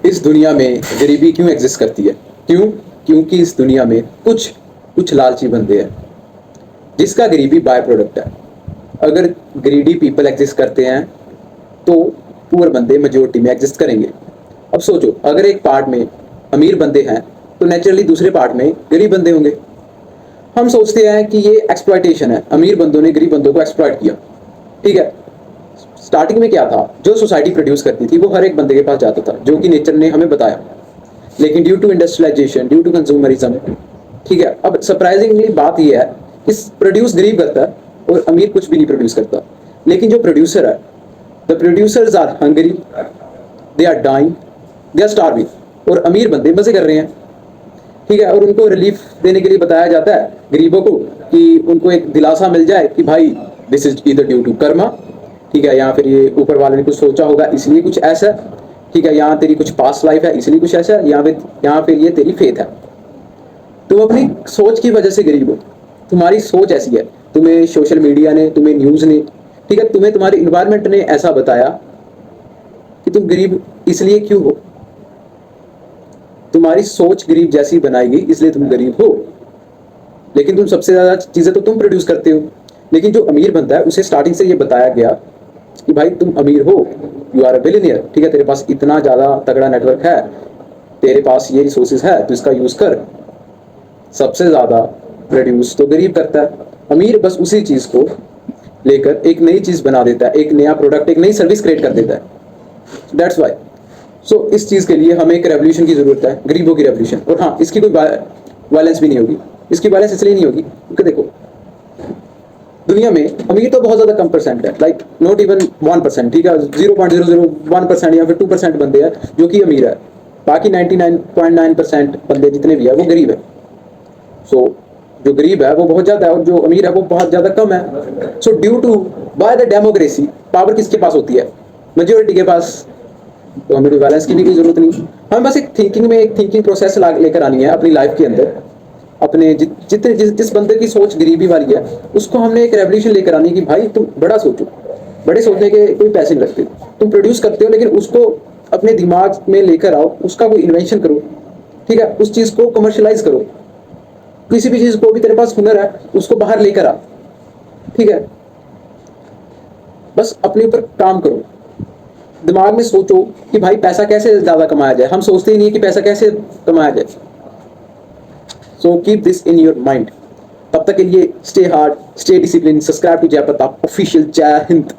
इस दुनिया में गरीबी क्यों एग्जिस्ट करती है? क्यों? क्योंकि इस दुनिया में कुछ कुछ लालची बंदे हैं जिसका गरीबी बाय प्रोडक्ट है। अगर ग्रीडी पीपल एग्जिस्ट करते हैं तो पुअर बंदे मेजोरिटी में एग्जिस्ट करेंगे। अब सोचो, अगर एक पार्ट में अमीर बंदे हैं तो नेचुरली दूसरे पार्ट में गरीब बंदे होंगे। हम सोचते हैं कि ये एक्सप्लॉयटेशन है, अमीर बंदों ने गरीब बंदों को एक्सप्लॉयट किया। ठीक है, स्टार्टिंग में क्या था, जो सोसाइटी प्रोड्यूस करती थी वो हर एक बंदे के पास जाता था, जो कि नेचर ने हमें बताया। लेकिन due to industrialisation, due to consumerism, ठीक है, अब सरप्राइजिंगली बात यह है कि प्रोड्यूस गरीब करता है और अमीर कुछ भी नहीं प्रोड्यूस करता। लेकिन जो प्रोड्यूसर है, the producers are hungry, they are dying, they are starving, और अमीर बंदे मजे कर रहे हैं। ठीक है, और उनको रिलीफ देने के लिए बताया जाता है गरीबों को कि उनको एक दिलासा मिल जाए कि भाई this is either due to karma, ठीक है, या फिर ये ऊपर वाले ने कुछ सोचा होगा इसलिए कुछ ऐसा, ठीक है, यहाँ तेरी कुछ पास्ट लाइफ है इसलिए कुछ ऐसा, या फिर ये तेरी फेथ है। तुम अपनी सोच की वजह से गरीब हो, तुम्हारी सोच ऐसी है, तुम्हें सोशल मीडिया ने, तुम्हें न्यूज़ ने, ठीक है, तुम्हें तुम्हारे इन्वायरमेंट ने ऐसा बताया कि तुम गरीब इसलिए क्यों हो। तुम्हारी सोच गरीब जैसी बनाई गई इसलिए तुम गरीब हो। लेकिन तुम सबसे ज्यादा चीजें तो तुम प्रोड्यूस करते हो। लेकिन जो अमीर बनता है उसे स्टार्टिंग से ये बताया गया कि भाई तुम अमीर हो, यू आर अ बिलियनियर, ठीक है, तेरे पास इतना ज्यादा तगड़ा नेटवर्क है, तेरे पास ये रिसोर्सेज है, तो इसका यूज कर। सबसे ज्यादा प्रोड्यूस तो गरीब करता है, अमीर बस उसी चीज को लेकर एक नई चीज बना देता है, एक नया प्रोडक्ट, एक नई सर्विस क्रिएट कर देता है। दैट्स वाई सो इस चीज के लिए हमें एक रेवोल्यूशन की जरूरत है, गरीबों की रेवोल्यूशन। और हाँ, इसकी कोई वायलेंस भी नहीं होगी। इसकी वायलेंस इसलिए नहीं होगी क्योंकि देखो, दुनिया में अमीर तो बहुत ज्यादा कम परसेंट है, लाइक नॉट इवन 1%, ठीक है, 0.001% या फिर 2% बंदे हैं जो कि अमीर है। बाकी 99.9% बंदे जितने भी है वो गरीब है। सो जो गरीब है वो बहुत ज्यादा है और जो अमीर है वो बहुत ज्यादा कम है। So due to by the democracy, power किसके पास होती है? मेजोरिटी के पास। तो हमें बैलेंस की भी कोई जरूरत नहीं, हमें बस एक थिंकिंग में एक थिंकिंग प्रोसेस लेकर आनी है अपनी लाइफ के अंदर। अपने जिस बंदे की सोच गरीबी वाली है उसको हमने एक रेवोल्यूशन लेकर आनी है कि भाई तुम बड़ा सोचो। बड़े सोचने के कोई पैसे नहीं लगते, तुम प्रोड्यूस करते हो लेकिन उसको अपने दिमाग में लेकर आओ, उसका कोई इन्वेंशन करो, ठीक है, उस चीज को कमर्शलाइज करो। किसी भी चीज को भी तेरे पास हुनर है उसको बाहर लेकर आ, ठीक है, बस अपने ऊपर काम करो। दिमाग में सोचो कि भाई पैसा कैसे ज्यादा कमाया जाए। हम सोचते ही नहीं कि पैसा कैसे कमाया जाए। So keep this in your mind. तब तक के लिए stay hard, stay discipline, subscribe to Jai Pratap official. जय हिंद।